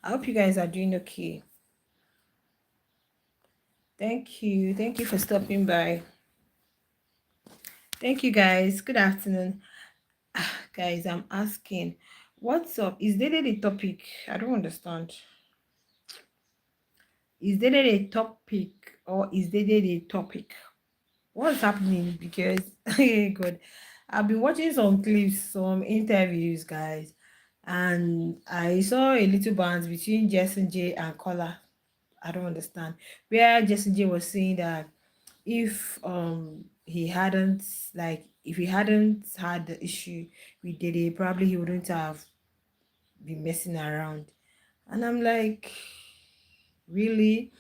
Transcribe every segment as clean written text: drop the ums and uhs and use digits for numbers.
I hope you guys are doing okay. Thank you. Thank you for stopping by. Thank you, guys. Good afternoon. Guys, I'm asking, what's up? Is Dede the topic? I don't understand. Is Dede the topic or is Dede the topic? What's happening? Because, good. I've been watching some clips, some interviews, guys, and I saw a little band between Jason J and Kola. I don't understand. Where Jason J was saying that if he hadn't if he hadn't had the issue with Dede, probably he wouldn't have been messing around. And I'm like, really?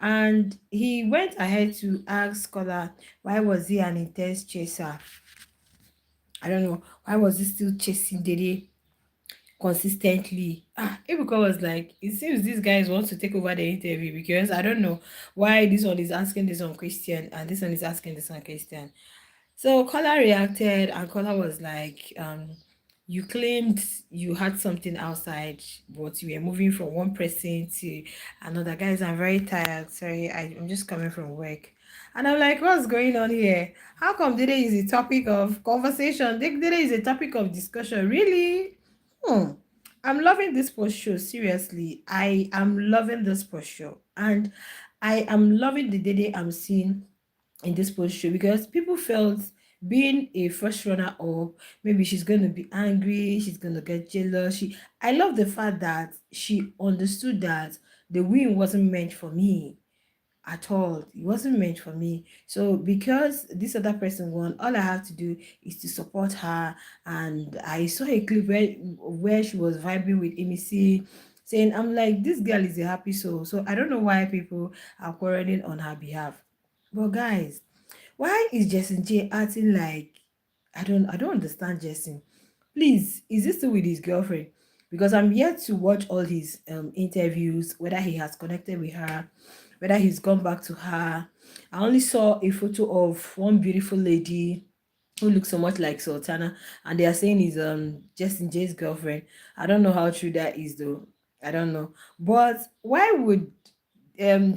And he went ahead to ask Scholar why was he an intense chaser? I don't know. Why was he still chasing Dede consistently? Ebuka was like, it seems these guys want to take over the interview because I don't know why this one is asking this on Christian and this one is asking this on Christian. So Kola reacted and Kola was like, you claimed you had something outside, but you were moving from one person to another. Guys, I'm very tired. Sorry, I'm just coming from work. And I'm like, what's going on here? How come today is a topic of conversation? Today is a topic of discussion. Really? Hmm. I'm loving this post show. Seriously, I am loving this post show. And I am loving the day I'm seeing in this position because people felt being a first runner up, maybe she's going to be angry, she's going to get jealous. I love the fact that she understood that the win wasn't meant for me at all. It wasn't meant for me. So because this other person won, all I have to do is to support her. And I saw a clip where she was vibing with Emisi, saying, I'm like, this girl is a happy soul. So I don't know why people are quarreling on her behalf. But guys, why is Jason J acting like I don't understand Jason. Please, is this still with his girlfriend? Because I'm yet to watch all his interviews, whether he has connected with her, whether he's gone back to her. I only saw a photo of one beautiful lady who looks so much like Sultana, and they are saying is Justin J's girlfriend. I don't know how true that is though. I don't know. But why would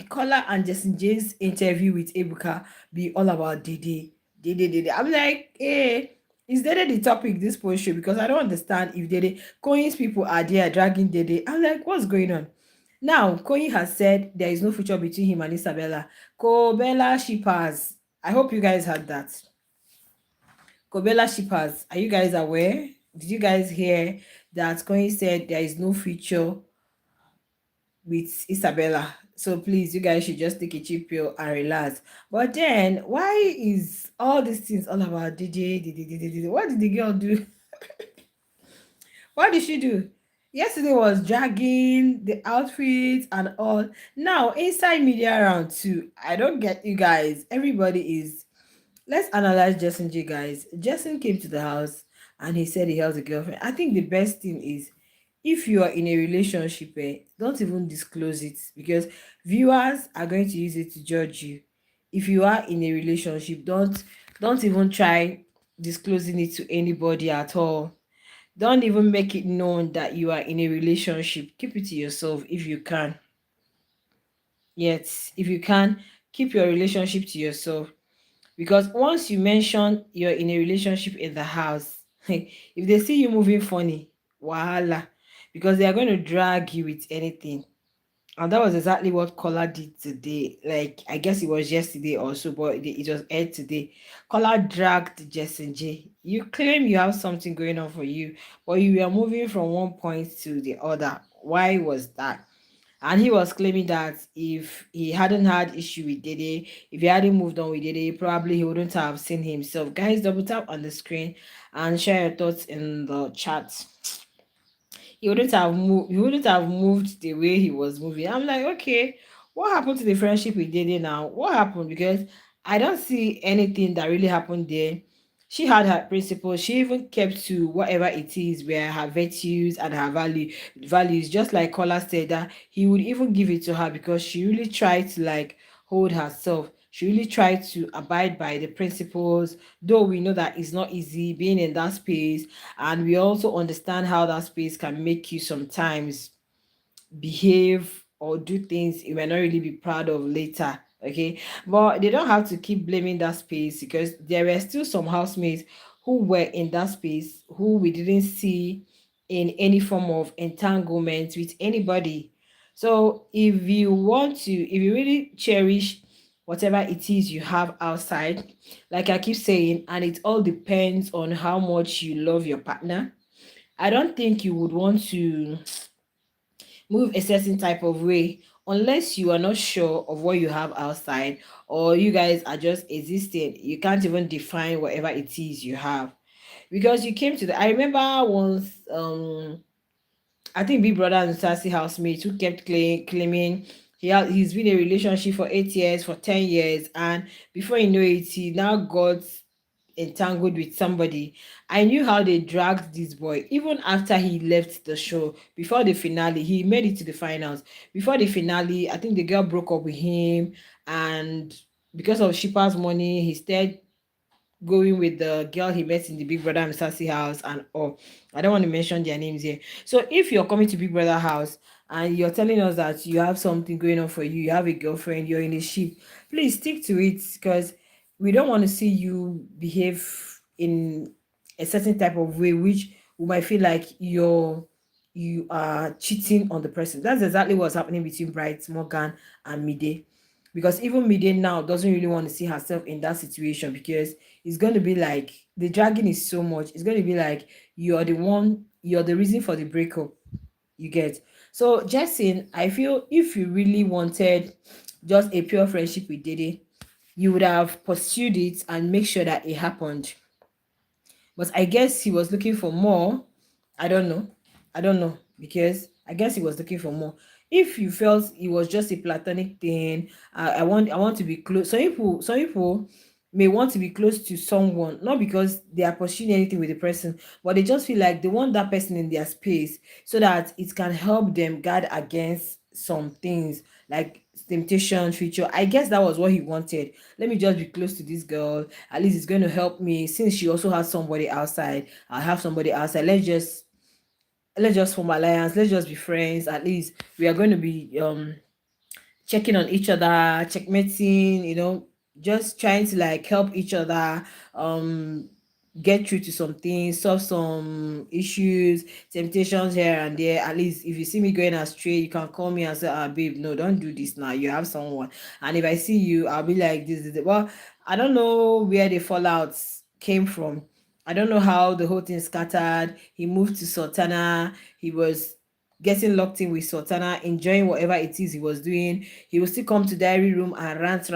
Kola and Justin J's interview with Ebuka be all about Dede? Dede. I'm like, is Dede the topic this post show? Because I don't understand if Dede Cohen's people are there dragging Dede. I'm like, what's going on? Now, Cohen has said there is no future between him and Isabella. Kobella shippers. I hope you guys heard that. Kobella shippers, are you guys aware? Did you guys hear that Cohen said there is no future with Isabella? So please, you guys should just take a cheap pill and relax. But then, why is all these things all about DJ? What did the girl do? What did she do? Yesterday was dragging the outfits and all. Now, inside media round too, I don't get you guys. Everybody is. Let's analyze Jason J, guys. Jason came to the house and he said he has a girlfriend. I think the best thing is if you are in a relationship, don't even disclose it because viewers are going to use it to judge you. If you are in a relationship, don't even try disclosing it to anybody at all. Don't even make it known that you are in a relationship. Keep it to yourself if you can. Yes, if you can, keep your relationship to yourself. Because once you mention you're in a relationship in the house, if they see you moving funny, voila, because they are going to drag you with anything. And that was exactly what Kola did today. Like, I guess it was yesterday also, but it was aired today. Kola dragged Jason J. You claim you have something going on for you, but you were moving from one point to the other. Why was that? And he was claiming that if he hadn't had issue with Dede, if he hadn't moved on with Dede, probably he wouldn't have seen himself. Guys, double tap on the screen and share your thoughts in the chat. He wouldn't have moved the way he was moving. I'm like, okay, what happened to the friendship with Dede now? What happened? Because I don't see anything that really happened there. She had her principles. She even kept to whatever it is, where her virtues and her values. Just like Kola said, that he would even give it to her because she really tried to like hold herself. She really tried to abide by the principles, though we know that it's not easy being in that space, and we also understand how that space can make you sometimes behave or do things you might not really be proud of later. Okay, but they don't have to keep blaming that space, because there were still some housemates who were in that space who we didn't see in any form of entanglement with anybody. So if you want to, if you really cherish whatever it is you have outside, like I keep saying, and it all depends on how much you love your partner, I don't think you would want to move a certain type of way unless you are not sure of what you have outside, or you guys are just existing. You can't even define whatever it is you have, because you came to the, I remember once, I think Big Brother and Sassy housemates who kept claiming he's been in a relationship for 8 years, for 10 years, and before you know it, he now got entangled with somebody. I knew how they dragged this boy even after he left the show. Before the finale, he made it to the finals. Before the finale, I think the girl broke up with him, and because of Shipper's money, he stayed going with the girl he met in the Big Brother and Sassy house and all. I don't want to mention their names here. So if you're coming to Big Brother house and you're telling us that you have something going on for you, you have a girlfriend, you're in a ship, please stick to it, because we don't want to see you behave in a certain type of way which we might feel like you are cheating on the person. That's exactly what's happening between Bright, Morgan, and Mide. Because even Mide now doesn't really want to see herself in that situation, because it's going to be like the dragging is so much. It's going to be like you're the one, you're the reason for the breakup. You get. So, Justin, I feel if you really wanted just a pure friendship with Dede, you would have pursued it and make sure that it happened. But I guess he was looking for more. I don't know. I don't know, because I guess he was looking for more. If you felt it was just a platonic thing, I want to be close. Some people may want to be close to someone not because they are pursuing anything with the person, but they just feel like they want that person in their space so that it can help them guard against some things like temptation, future. I guess that was what he wanted. Let me just be close to this girl. At least it's going to help me, since she also has somebody outside. I have somebody outside. Let's just form alliance. Let's just be friends. At least we are going to be checking on each other, checkmating, just trying to like help each other, um get through to some things, solve some issues, temptations here and there. At least if you see me going astray, you can call me and say, babe, no, don't do this now. You have someone. And if I see you, I'll be like this. Well, I don't know where the fallouts came from. I don't know how the whole thing scattered. He moved to Sultana. He was getting locked in with Sultana, enjoying whatever it is he was doing. He will still come to diary room and rant.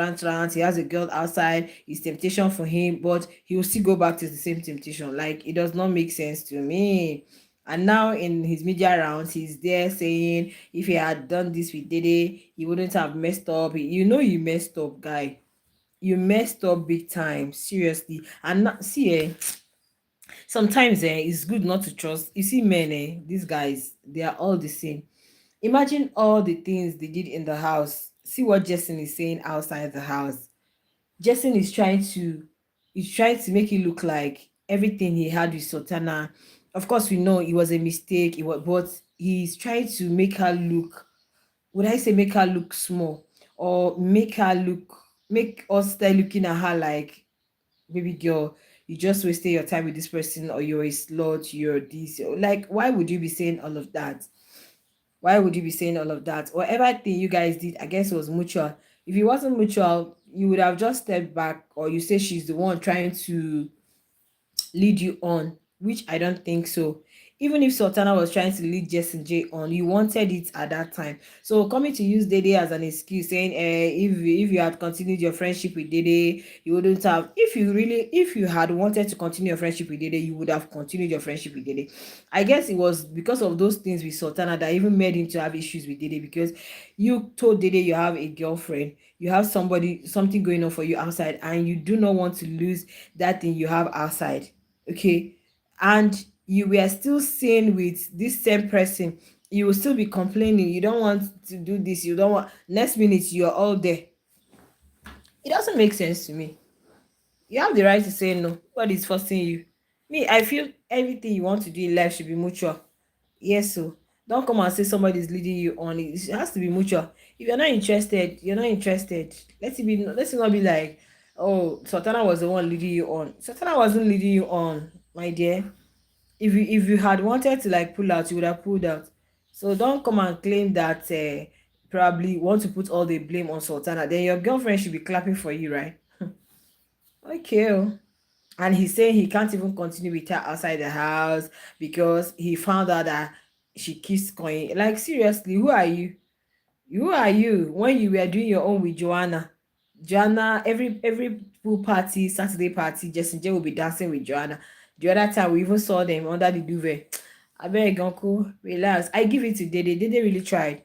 He has a girl outside. It's temptation for him, but he will still go back to the same temptation. Like, it does not make sense to me. And now in his media rounds, he's there saying if he had done this with Dede, he wouldn't have messed up. You know you messed up, guy. You messed up big time, seriously. And not, see, sometimes it's good not to trust. You see, men, these guys, they are all the same. Imagine all the things they did in the house. See what Jason is saying outside the house. Jason is trying to make it look like everything he had with Sultana. Of course, we know it was a mistake. But he's trying to make her look. Would I say make her look small, or make us start looking at her like, baby girl, you just wasted your time with this person, or you're a slut, you're this. Like, why would you be saying all of that? Why would you be saying all of that? Whatever thing you guys did, I guess it was mutual. If it wasn't mutual, you would have just stepped back, or you say she's the one trying to lead you on, which I don't think so. Even if Sultana was trying to lead Jess and Jay on, you wanted it at that time. So coming to use Dede as an excuse, saying, if you had continued your friendship with Dede, you wouldn't have. If you had wanted to continue your friendship with Dede, you would have continued your friendship with Dede. I guess it was because of those things with Sultana that even made him to have issues with Dede, because you told Dede you have a girlfriend, you have something going on for you outside, and you do not want to lose that thing you have outside. Okay, and you were still seeing with this same person, you will still be complaining, you don't want to do this, you don't want, next minute you're all there. It doesn't make sense to me. You have the right to say no. What is forcing you? Me, I feel everything you want to do in life should be mutual. Yes, so Don't come and say somebody's leading you on. It has to be mutual. If you're not interested, you're not interested. Let it not be like, oh, Sultana was the one leading you on. Sultana wasn't leading you on, my dear. If you had wanted to like pull out, you would have pulled out. So don't come and claim that probably want to put all the blame on Sultana. Then your girlfriend should be clapping for you, right? Okay. Oh. And he's saying he can't even continue with her outside the house because he found out that she keeps going. Like, seriously, who are you? Who are you when you were doing your own with Joanna? Joanna, every pool party, Saturday party, Justin J will be dancing with Joanna. The other time we even saw them under the duvet. I beg, uncle, relax. I give it to Dede. Dede really tried.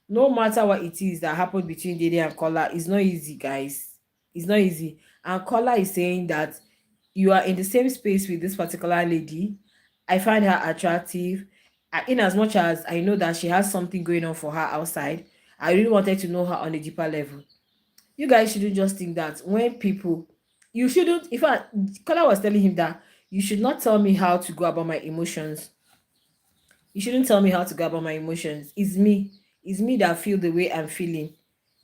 No matter what it is that happened between Dede and Kola, it's not easy, guys. It's not easy. And Kola is saying that you are in the same space with this particular lady. I find her attractive. In as much as I know that she has something going on for her outside, I really wanted to know her on a deeper level. You guys shouldn't just think that when people, you shouldn't, in fact, Kola was telling him that you should not tell me how to go about my emotions. You shouldn't tell me how to go about my emotions. It's me. It's me that feel the way I'm feeling.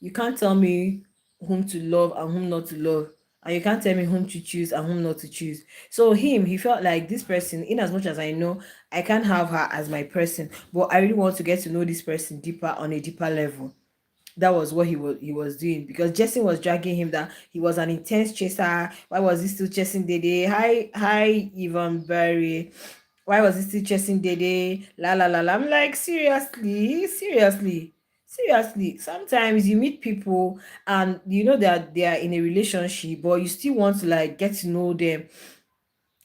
You can't tell me whom to love and whom not to love. And you can't tell me whom to choose and whom not to choose. So he felt like this person, in as much as I know, I can't have her as my person. But I really want to get to know this person deeper on a deeper level. That was what he was doing, because Jesse was dragging him that he was an intense chaser. Why was he still chasing Dede? Hi, Ivan Barry. Why was he still chasing Dede? La la la la. I'm like, seriously. Sometimes you meet people and you know that they are in a relationship, but you still want to like get to know them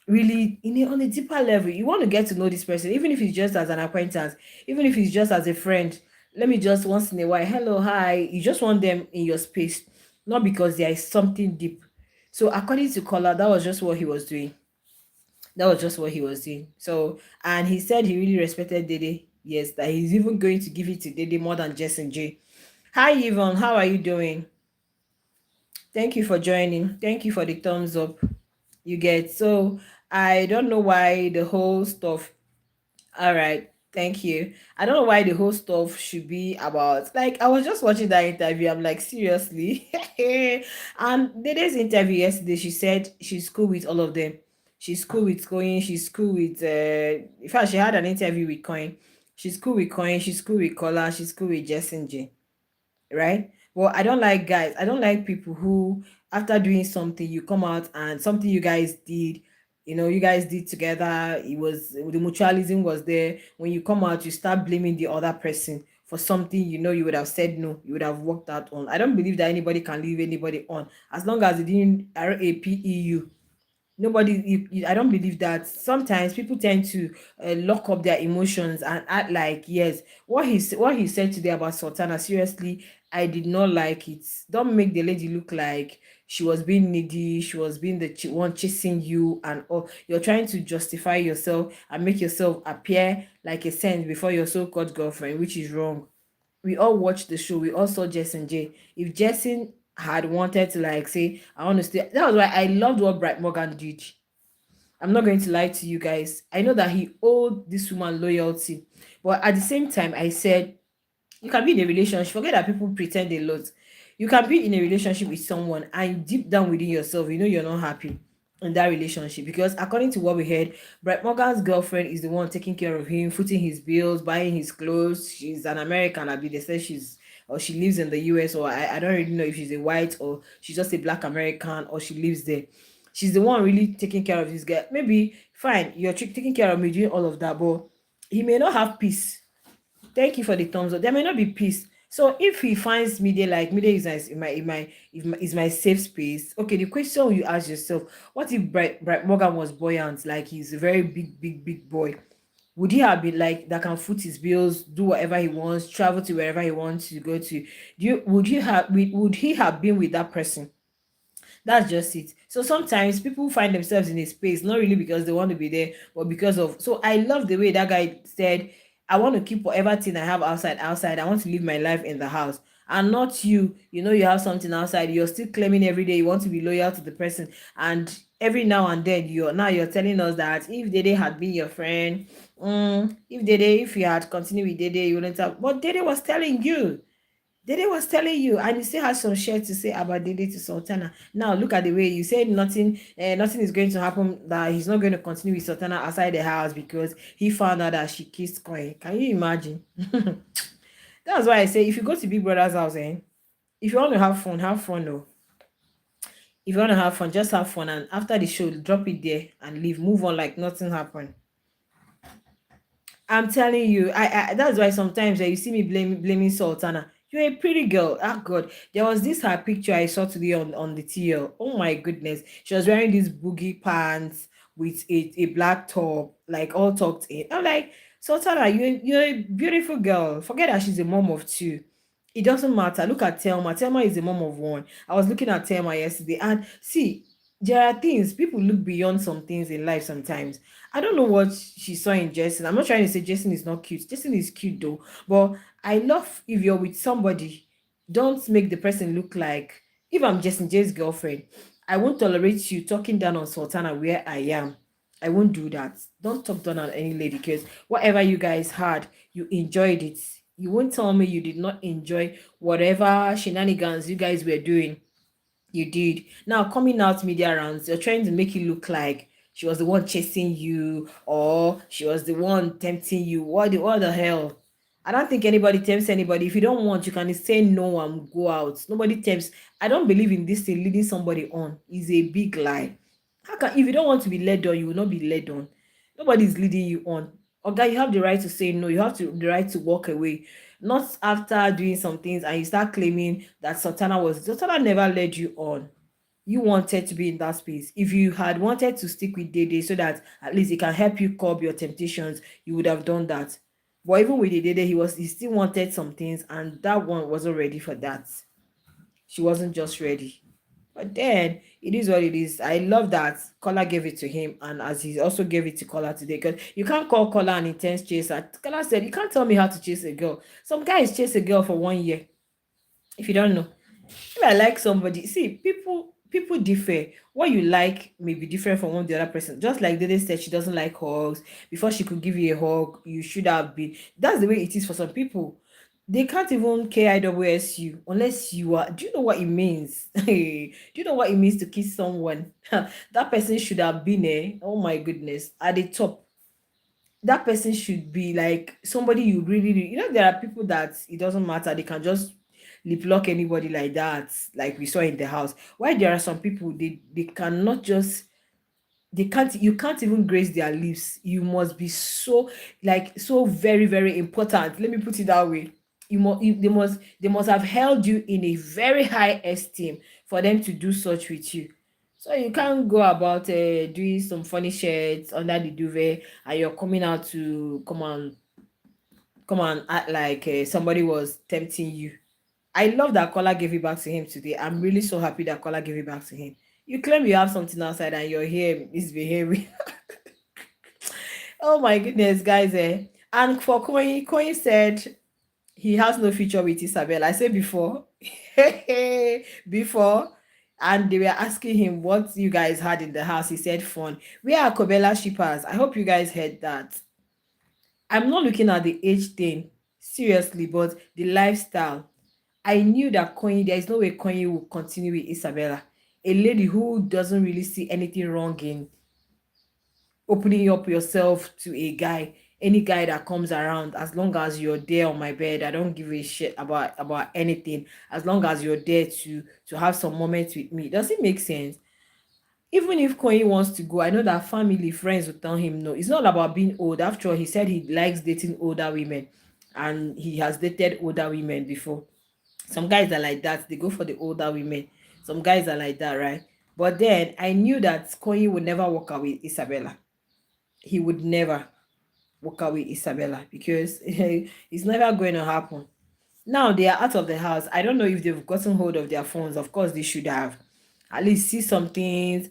really on a deeper level. You want to get to know this person, even if it's just as an acquaintance, even if it's just as a friend. Let me just once in a while, hello, hi. You just want them in your space, not because there is something deep. So according to Kola, that was just what he was doing. That was just what he was doing. So, and he said he really respected Dede. Yes, that he's even going to give it to Dede more than Jess and Jay. Hi, Yvonne. How are you doing? Thank you for joining. Thank you for the thumbs up. You get, so I don't know why the whole stuff. All right, thank you. I don't know why the whole stuff should be about, like, I was just watching that interview. I'm like, seriously. And Dede's interview yesterday, she said she's cool with all of them. She's cool with Coin. She's cool with in fact, she had an interview with Coin. She's cool with Coin. She's cool with Collar. She's cool with Jessin J, right? Well, I don't like guys. I don't like people who, after doing something, you come out and something you guys did, you guys did together. It was the mutualism was there. When you come out, you start blaming the other person for something you would have said no, you would have worked out on. I don't believe that anybody can leave anybody on as long as it didn't rapeu. Nobody, I don't believe that. Sometimes people tend to lock up their emotions and act like, yes, what he said today about Sultana, seriously, I did not like it. Don't make the lady look like she was being needy, she was being the one chasing you, and all. You're trying to justify yourself and make yourself appear like a saint before your so-called girlfriend, which is wrong. We all watched the show. We all saw Jason J. If Jason had wanted to like say, I want to stay, that was why I loved what Bright Morgan did. I'm not going to lie to you guys. I know that he owed this woman loyalty, but at the same time, I said you can be in a relationship. Forget that people pretend a lot. You can be in a relationship with someone and deep down within yourself, you're not happy in that relationship, because according to what we heard, Brett Morgan's girlfriend is the one taking care of him, footing his bills, buying his clothes. She's an American. I mean, they say she lives in the US, or I don't really know if she's a white or she's just a black American or she lives there. She's the one really taking care of this guy. Maybe fine, you're taking care of me doing all of that, but he may not have peace. Thank you for the thumbs up. There may not be peace. So if he finds media, like media is nice is my safe space. Okay, the question you ask yourself: what if Bright Morgan was buoyant, like he's a very big boy? Would he have been like that, can foot his bills, do whatever he wants, travel to wherever he wants to go to? Would he have been with that person? That's just it. So sometimes people find themselves in a space not really because they want to be there, but because of. So I love the way that guy said, I want to keep whatever thing I have outside. I want to live my life in the house. And not you. You have something outside. You're still claiming every day you want to be loyal to the person. And Every now and then you're telling us that if Dede had been your friend, if you had continued with Dede, you wouldn't have. But Dede was telling you. Dede was telling you, and you still had some share to say about Dede to Sultana. Now look at the way you said nothing is going to happen, that he's not going to continue with Sultana outside the house because he found out that she kissed Coin. Can you imagine? That's why I say if you go to Big Brother's house, if you want to have fun though. If you want to have fun, just have fun, and after the show, drop it there and leave. Move on like nothing happened. I'm telling you, I that's why sometimes you see me blaming Sultana. You're a pretty girl. Ah God. There was this her picture I saw today on the TL. Oh my goodness. She was wearing these boogie pants with a black top, like all tucked in. I'm like, Sultana, you're a beautiful girl. Forget that she's a mom of two. It doesn't matter. Look at Telma. Telma is a mom of one. I was looking at Telma yesterday, and see, there are things people look beyond some things in life sometimes. I don't know what she saw in Jason. I'm not trying to say Jason is not cute. Jason is cute though. But I love if you're with somebody, don't make the person look like, if I'm Jason J's girlfriend, I won't tolerate you talking down on Sultana where I am. I won't do that. Don't talk down on any lady because whatever you guys had, you enjoyed it. You won't tell me you did not enjoy whatever shenanigans you guys were doing. You did. Now coming out media rounds, you're trying to make it look like she was the one chasing you or she was the one tempting you. What the hell? I don't think anybody tempts anybody. If you don't want, you can say no and go out. Nobody tempts. I don't believe in this thing leading somebody on. Is a big lie. How can, if you don't want to be led on, you will not be led on. Nobody is leading you on. Okay, you have the right to say no. You have the right to walk away. Not after doing some things and you start claiming that Sultana never led you on. You wanted to be in that space. If you had wanted to stick with Dede so that at least it can help you curb your temptations, you would have done that. But even with Dede, he still wanted some things, and that one wasn't ready for that. She wasn't just ready. But then it is what it is. I love that Kola gave it to him, and as he also gave it to Kola today, because you can't call Kola an intense chaser. Kola said, "You can't tell me how to chase a girl. Some guys chase a girl for 1 year. If you don't know, if I like somebody, see, people differ. What you like may be different from one the other person. Just like Dede said, she doesn't like hugs. Before she could give you a hug, you should have been. That's the way it is for some people. They can't even KIWS you unless you are. Do you know what it means? Do you know what it means to kiss someone? That person should have been oh my goodness, at the top. That person should be like somebody you there are people that it doesn't matter, they can just lip lock anybody like that, like we saw in the house. Why there are some people they cannot just, they can't, you can't even grace their lips. You must be so, like, so very very important, let me put it that way. They must have held you in a very high esteem for them to do such with you. So you can't go about doing some funny shirts under the duvet and you're coming out to come and act like somebody was tempting you. I love that Kola gave it back to him today. I'm really so happy that Kola gave it back to him. You claim you have something outside and you're here misbehaving. Oh my goodness, guys. And for Coin said he has no future with Isabel. I said before, before, and they were asking him what you guys had in the house. He said fun. We are Kobela shippers. I hope you guys heard that. I'm not looking at the age thing seriously, but the lifestyle. I knew that Kanye, there is no way Kanye will continue with Isabella, a lady who doesn't really see anything wrong in opening up yourself to a guy, any guy that comes around. As long as you're there on my bed, I don't give a shit about anything. As long as you're there to have some moments with me, does it make sense? Even if Kanye wants to go, I know that family, friends will tell him no. It's not about being old. After all, he said he likes dating older women, and he has dated older women before. Some guys are like that, they go for the older women. Some guys are like that, right? But then I knew that Kanye would never walk away with Isabella. He would never walk away with Isabella because it's never going to happen. Now they are out of the house. I don't know if they've gotten hold of their phones. Of course they should have. At least see some things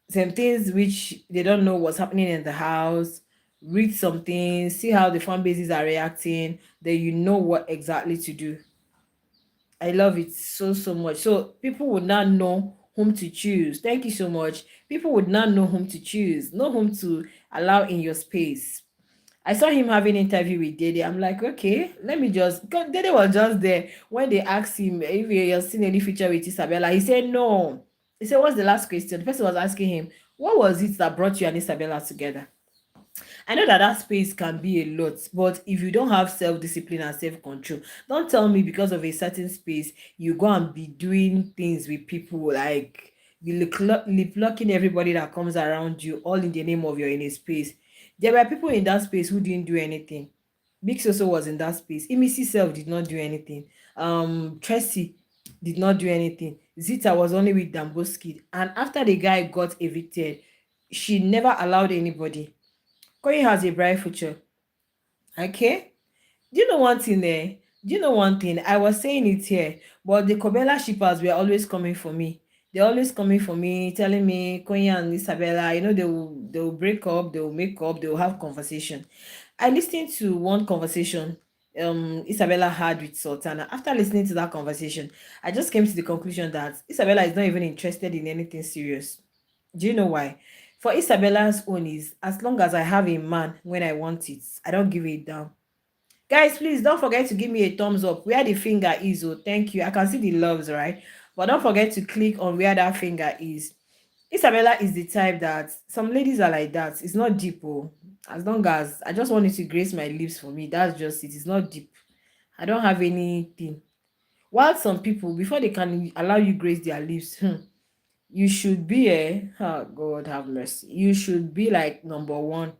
which they don't know what's happening in the house. Read some things, see how the fan bases are reacting, then you know what exactly to do. I love it so so much. So people will now know whom to choose. Thank you so much. People would not know whom to choose, know whom to allow in your space. I saw him having interview with Dede. I'm like, okay, let me just. Because Dede was just there when they asked him if he has seen any feature with Isabella. He said no. He said, "What's the last question?" The person was asking him, "What was it that brought you and Isabella together?" I know that that space can be a lot, but if you don't have self-discipline and self-control, don't tell me because of a certain space you go and be doing things with people like be lip locking everybody that comes around you, all in the name of you're in a space. There were people in that space who didn't do anything. Big Soso was in that space. Imisi self did not do anything. Tracy did not do anything. Zita was only with Damboski, and after the guy got evicted, she never allowed anybody. Koyi has a bright future. Okay? Do you know one thing there? Do you know one thing? I was saying it here, but the Kobela shippers were always coming for me. They're always coming for me, telling me, Koyi and Isabella, they will break up, they will make up, they will have conversation. I listened to one conversation Isabella had with Sultana. After listening to that conversation, I just came to the conclusion that Isabella is not even interested in anything serious. Do you know why? For Isabella's own is as long as I have a man when I want it, I don't give it down. Guys, please don't forget to give me a thumbs up where the finger is. Oh, thank you. I can see the loves, right? But don't forget to click on where that finger is. Isabella is the type that some ladies are like that. It's not deep, oh. As long as I just want you to grace my lips for me, that's just it. It's not deep. I don't have anything. While some people, before they can allow you grace their lips, you should be a oh God have mercy. You should be like number one.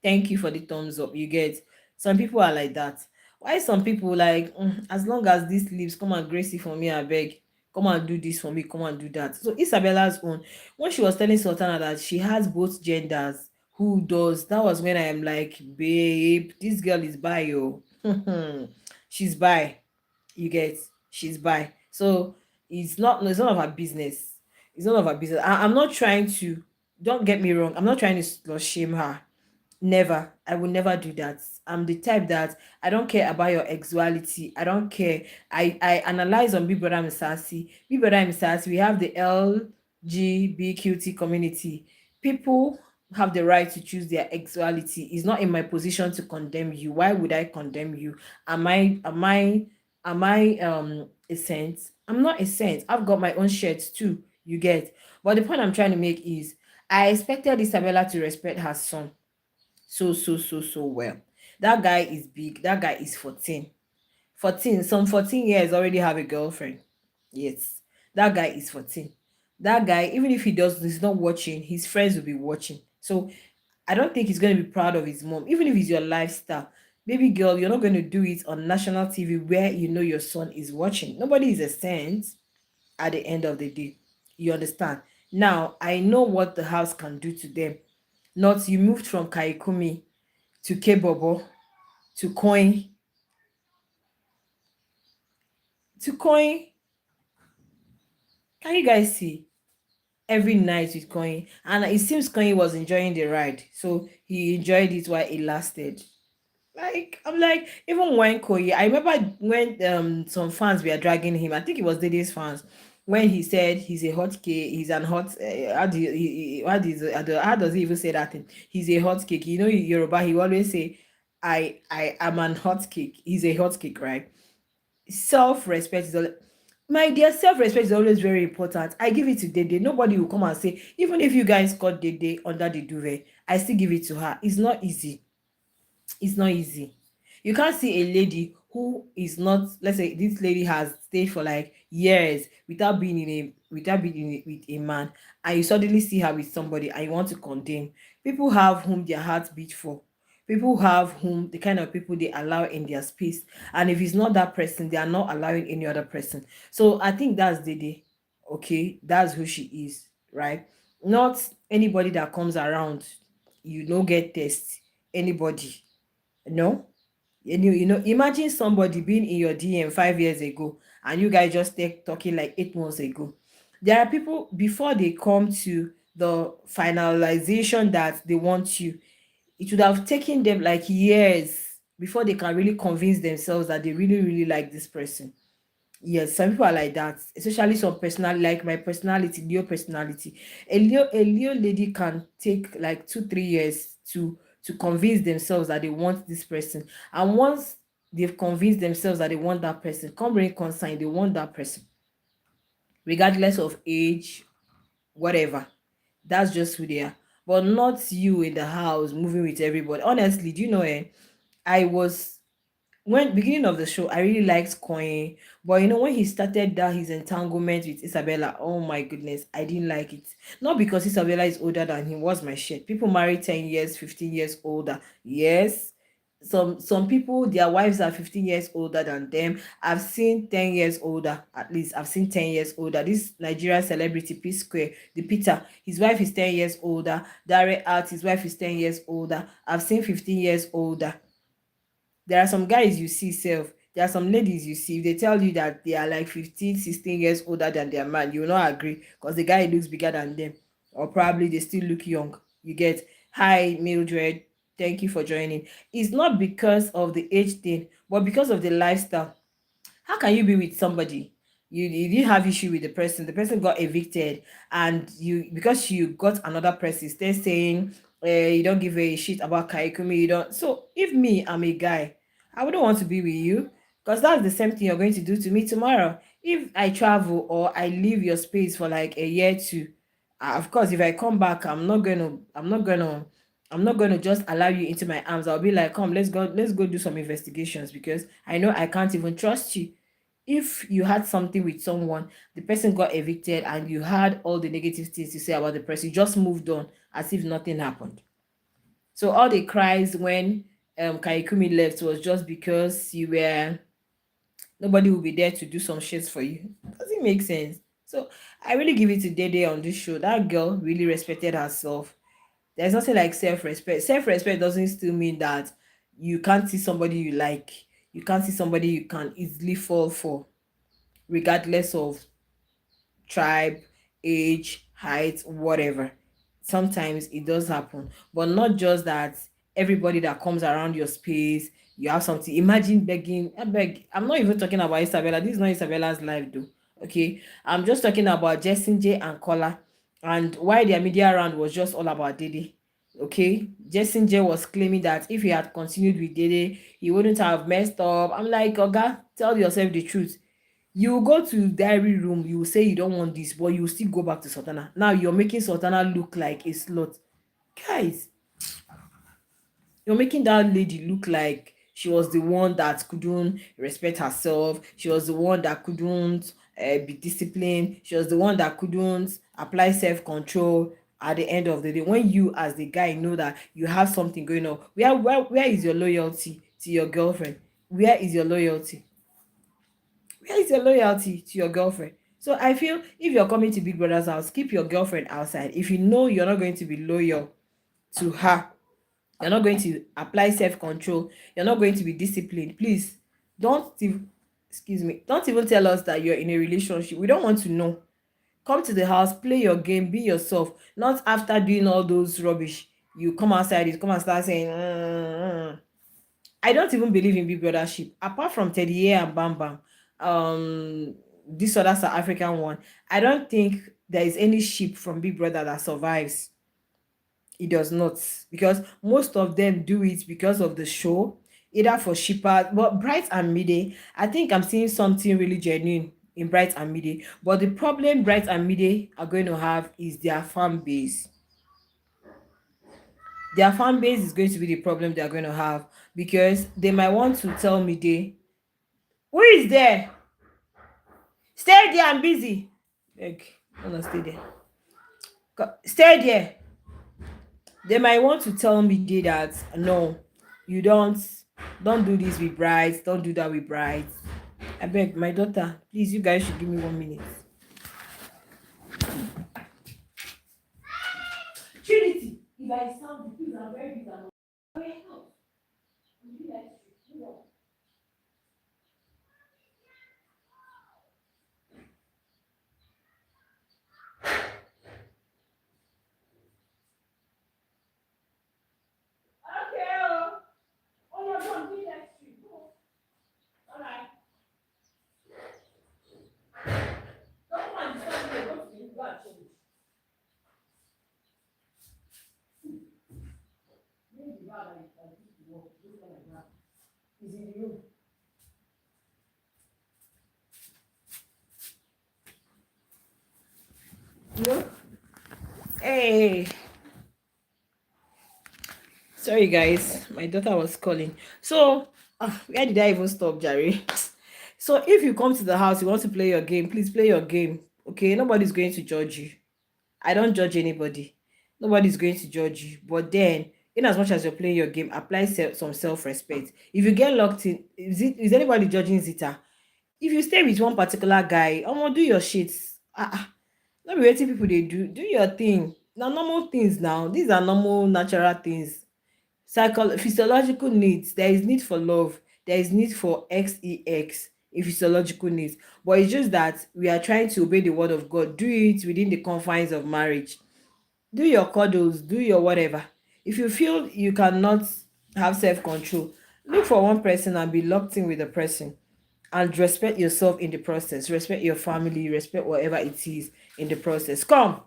Thank you for the thumbs up. You get some people are like that. Why some people like as long as this lips come and grace it for me, I beg. Come and do this for me, come and do that. So Isabella's own, when she was telling Sultana that she has both genders, who does, that was when I am like, babe, this girl is bi, yo. She's bi, you get, she's bi. So it's none of her business. It's none of her business. I'm not trying to, don't get me wrong, I'm not trying to slut shame her. Never. I will never do that. I'm the type that I don't care about your sexuality. I don't care. I analyze on Big Brother Misasi. Big Brother Misasi, we have the LGBTQT community. People have the right to choose their sexuality. It's not in my position to condemn you. Why would I condemn you? Am I a saint? I'm not a saint. I've got my own shirts too. You get. But the point I'm trying to make is I expected Isabella to respect her son so well. That guy is big. That guy is 14. 14. Some 14 years already have a girlfriend. Yes. That guy is 14. That guy, even if he's not watching, his friends will be watching. So I don't think he's going to be proud of his mom, even if it's your lifestyle. Baby girl, you're not going to do it on national TV where you know your son is watching. Nobody is a saint at the end of the day. You understand? Now, I know what the house can do to them. Not you moved from Kaikumi to Kebobo to coin. Can you guys see? Every night with Coin, and it seems Coin was enjoying the ride, so he enjoyed it while it lasted. Like I'm like, even when Koi, I remember when some fans were dragging him. I think it was Dede's fans when he said he's a hot cake. He's an hot. How does he even say that thing? He's a hot cake. You know, in Yoruba, he always say, I am an hot cake." He's a hot cake, right? Self-respect is all. My dear, self-respect is always very important. I give it to Dede. Nobody will come and say, even if you guys caught Dede under the duvet, I still give it to her. It's not easy. It's not easy. You can't see a lady who is not, let's say this lady has stayed for like years without being in a, with a man, and you suddenly see her with somebody and you want to condemn. People have whom their hearts beat for. People have whom the kind of people they allow in their space. And if it's not that person, they are not allowing any other person. So I think that's Dede. Okay, that's who she is, right? Not anybody that comes around, you no get test anybody. No, and imagine somebody being in your DM 5 years ago and you guys just take talking like 8 months ago. There are people before they come to the finalization that they want you. It would have taken them like years before they can really convince themselves that they really, really like this person. Yes, some people are like that, especially some personality, like my personality, Leo personality. A Leo lady can take like 2 3 years to convince themselves that they want this person, and once they've convinced themselves that they want that person, come bring consign, they want that person, regardless of age, whatever. That's just who they are. But not you in the house moving with everybody. Honestly, do you know? I was when beginning of the show, I really liked Coin, but when he started that his entanglement with Isabella, oh my goodness, I didn't like it. Not because Isabella is older than him, was my shit. People marry 10 years, 15 years older. Yes, some people their wives are 15 years older than them. I've seen 10 years older, at least. I've seen 10 years older. This Nigerian celebrity P Square, the Peter, his wife is 10 years older. Dare Art, his wife is 10 years older. I've seen 15 years older. There are some guys you see self, there are some ladies you see, if they tell you that they are like 15, 16 years older than their man, you will not agree because the guy looks bigger than them, or probably they still look young. You get. Hi Mildred, thank you for joining. It's not because of the age thing, but because of the lifestyle. How can you be with somebody, you didn't have issue with the person got evicted, and you, because you got another person, stay saying you don't give a shit about Kaikumi, you don't. So if me, I'm a guy, I wouldn't want to be with you, because that's the same thing you're going to do to me tomorrow. If I travel or I leave your space for like a year to, of course if I come back, I'm not gonna just allow you into my arms. I'll be like, come, let's go do some investigations, because I know I can't even trust you. If you had something with someone, the person got evicted, and you had all the negative things to say about the person, you just moved on as if nothing happened. So all the cries when Kaikumi left was just because you were, nobody will be there to do some shit for you. Doesn't make sense. So I really give it to Dede on this show. That girl really respected herself. There's nothing like self-respect. Self-respect doesn't still mean that you can't see somebody you like. You can't see somebody you can easily fall for, regardless of tribe, age, height, whatever. Sometimes it does happen, but not just that. Everybody that comes around your space, you have something. Imagine begging. I beg. I'm not even talking about Isabella. This is not Isabella's life, though. Okay, I'm just talking about Jessin J and Kola, and why their media round was just all about Dede. Okay, Jessin J was claiming that if he had continued with Dede, he wouldn't have messed up. I'm like, Oga, tell yourself the truth. You will go to diary room, you will say you don't want this, but you will still go back to Sultana. Now you're making Sultana look like a slut. Guys, you're making that lady look like she was the one that couldn't respect herself. She was the one that couldn't be disciplined. She was the one that couldn't apply self-control at the end of the day. When you, as the guy, know that you have something going on, where is your loyalty to your girlfriend? Where is your loyalty? Where is your loyalty to your girlfriend? So I feel if you're coming to Big Brother's house, keep your girlfriend outside. If you know you're not going to be loyal to her, you're not going to apply self-control, you're not going to be disciplined, please don't excuse me, don't even tell us that you're in a relationship. We don't want to know. Come to the house, play your game, be yourself. Not after doing all those rubbish, you come outside, you come and start saying I don't even believe in Big Brothership. Apart from Teddy A and Bam Bam, this other South African one, I don't think there is any ship from Big Brother that survives. It does not, because most of them do it because of the show, either for shippers. But Bright and Midday, I think I'm seeing something really genuine in Bright and Midday. But the problem Bright and Midday are going to have is their fan base. Their fan base is going to be the problem they are going to have, because they might want to tell Midday, who is there? Stay there, I'm busy. Like, no, stay there. Stay there. They might want to tell me that no, you don't do this with brides, don't do that with brides. I beg my daughter, please, you guys should give me 1 minute. Trinity, if I sound please, I'm very busy. Okay, no. You like to- you know. Okay, oh, you're done. Be next week. Go. All right. No. Hey, sorry guys, my daughter was calling. So, where did I even stop, Jerry? So, if you come to the house, you want to play your game, please play your game. Okay, nobody's going to judge you. I don't judge anybody. Nobody's going to judge you. But then, in as much as you're playing your game, apply some self-respect. If you get locked in, is anybody judging Zita? If you stay with one particular guy, do your shit. Not be wetin people dey do. Do your thing. Na normal things now. These are normal, natural things. Physiological needs. There is need for love. There is need for sex in physiological needs. But it's just that we are trying to obey the word of God. Do it within the confines of marriage. Do your cuddles, do your whatever. If you feel you cannot have self-control, look for one person and be locked in with the person, and respect yourself in the process, respect your family, respect whatever it is in the process. Come,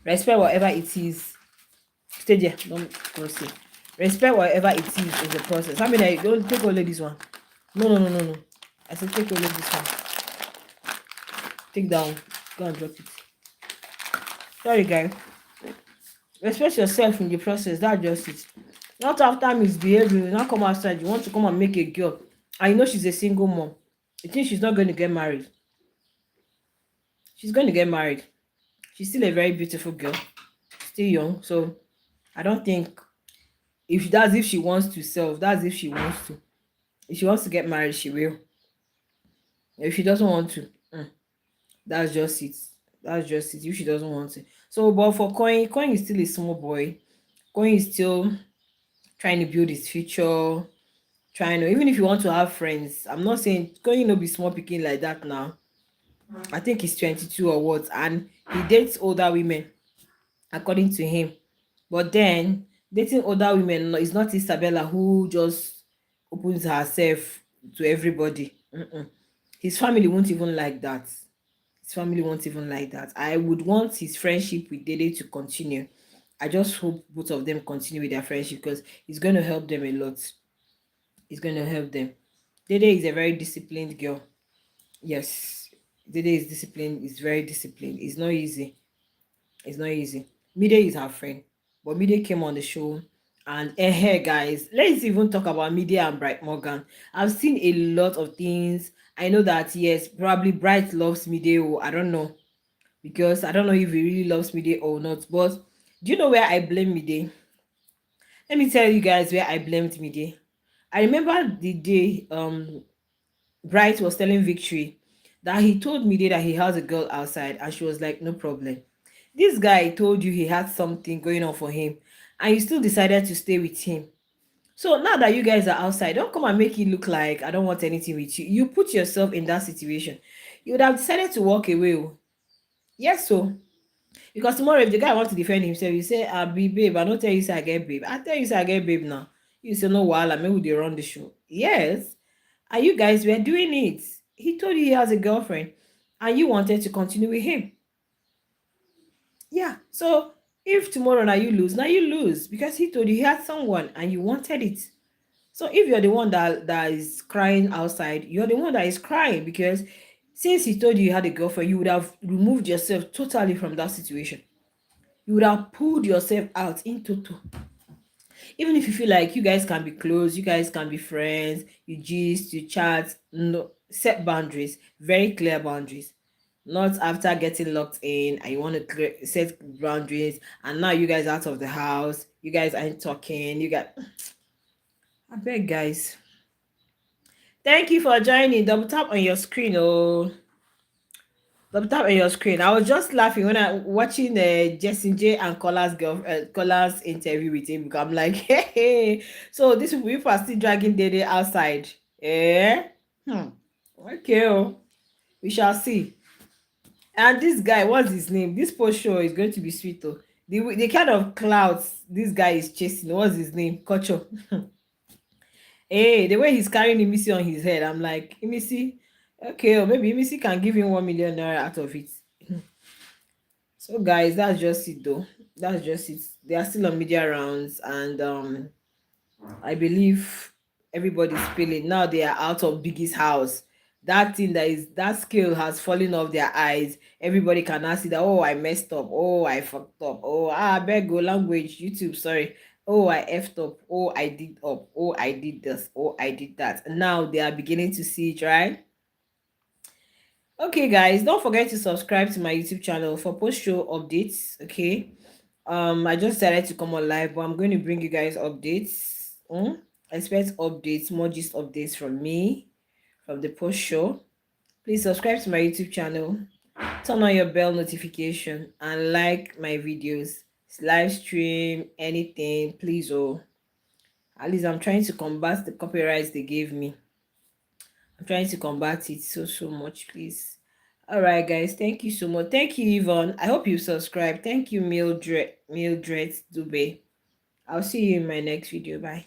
respect whatever it is. Stay there, don't cross it. Respect whatever it is in the process. I mean, I don't take only this one. No. I said take only this one. Take down. Go and drop it. Sorry guys. Respect yourself in the process. That's just it. Not after misbehaving, you now come outside, you want to come and make a girl. I know she's a single mom. You think she's not going to get married? She's going to get married. She's still a very beautiful girl, still young. So I don't think, if she wants to self, that's if she wants to. If she wants to get married, she will. If she doesn't want to, that's just it. That's just it. If she doesn't want to. So, but for Coin is still a small boy. Coin is still trying to build his future. Trying to, even if you want to have friends, I'm not saying Coin no be small picking like that now. I think he's 22 or what, and he dates older women, according to him. But then dating older women is not Isabella who just opens herself to everybody. His family won't even like that. His family won't even like that. I would want his friendship with Dede to continue. I just hope both of them continue with their friendship because it's going to help them a lot. It's going to help them. Dede is a very disciplined girl. Yes, Dede is disciplined. It's very disciplined. It's not easy. It's not easy. Mide is her friend, but Mide came on the show, and hey guys, let's even talk about Mide and Bright Morgan. I've seen a lot of things. I know that yes, probably Bright loves Mide. Or I don't know, because I don't know if he really loves Mide or not. But do you know where I blame Mide? Let me tell you guys where I blamed Mide. I remember the day Bright was telling Victory that he told Mide that he has a girl outside, and she was like, no problem. This guy told you he had something going on for him, and you still decided to stay with him. So now that you guys are outside, don't come and make it look like I don't want anything with you. You put yourself in that situation. You would have decided to walk away. Oh. Yes, so because tomorrow if the guy wants to defend himself, you say, "I be babe, I don't tell you say I get babe. I tell you say I get babe now." You say no wahala, maybe they run the show. Yes, and you guys were doing it. He told you he has a girlfriend, and you wanted to continue with him. Yeah. So if tomorrow now you lose because he told you he had someone and you wanted it. So if you're the one that is crying outside, you're the one that is crying because since he told you you had a girlfriend, you would have removed yourself totally from that situation. You would have pulled yourself out in total. Even if you feel like you guys can be close, you guys can be friends, you gist, you chat, no, set boundaries, very clear boundaries. Not after getting locked in and you want to set boundaries and now you guys out of the house, you guys aren't talking, you got I beg guys. Thank you for joining. Double tap on your screen. Oh, double tap on your screen. I was just laughing when I watching the Jessie J and Collar's interview with him. I'm like, hey. So this people are still dragging Dede outside. Eh? Okay. Oh. We shall see. And this guy, what's his name? This post show is going to be sweet though. The kind of clouds this guy is chasing, what's his name? Kocho. Hey, the way he's carrying Imisi on his head, I'm like, Imisi, okay, or maybe Imisi can give him 1 million naira out of it. So guys, that's just it though. That's just it. They are still on media rounds, and I believe everybody's feeling. Now they are out of Biggie's house. That thing that scale has fallen off their eyes. Everybody can now see that, oh, I messed up, oh, I fucked up, oh, beg go language, YouTube, sorry. Oh, I effed up, oh, I did up, oh, I did this, oh, I did that. And now they are beginning to see it, right? Okay, guys, don't forget to subscribe to my YouTube channel for post show updates. Okay. I just decided to come on live, but I'm going to bring you guys updates. Expect updates, more just updates from me, from the post show. Please subscribe to my YouTube channel, turn on your bell notification, and like my videos. Live stream, anything, please. Oh, at least I'm trying to combat the copyrights they gave me. I'm trying to combat it so much, please. All right, guys. Thank you so much. Thank you, Yvonne. I hope you subscribe. Thank you, Mildred Dube. I'll see you in my next video. Bye.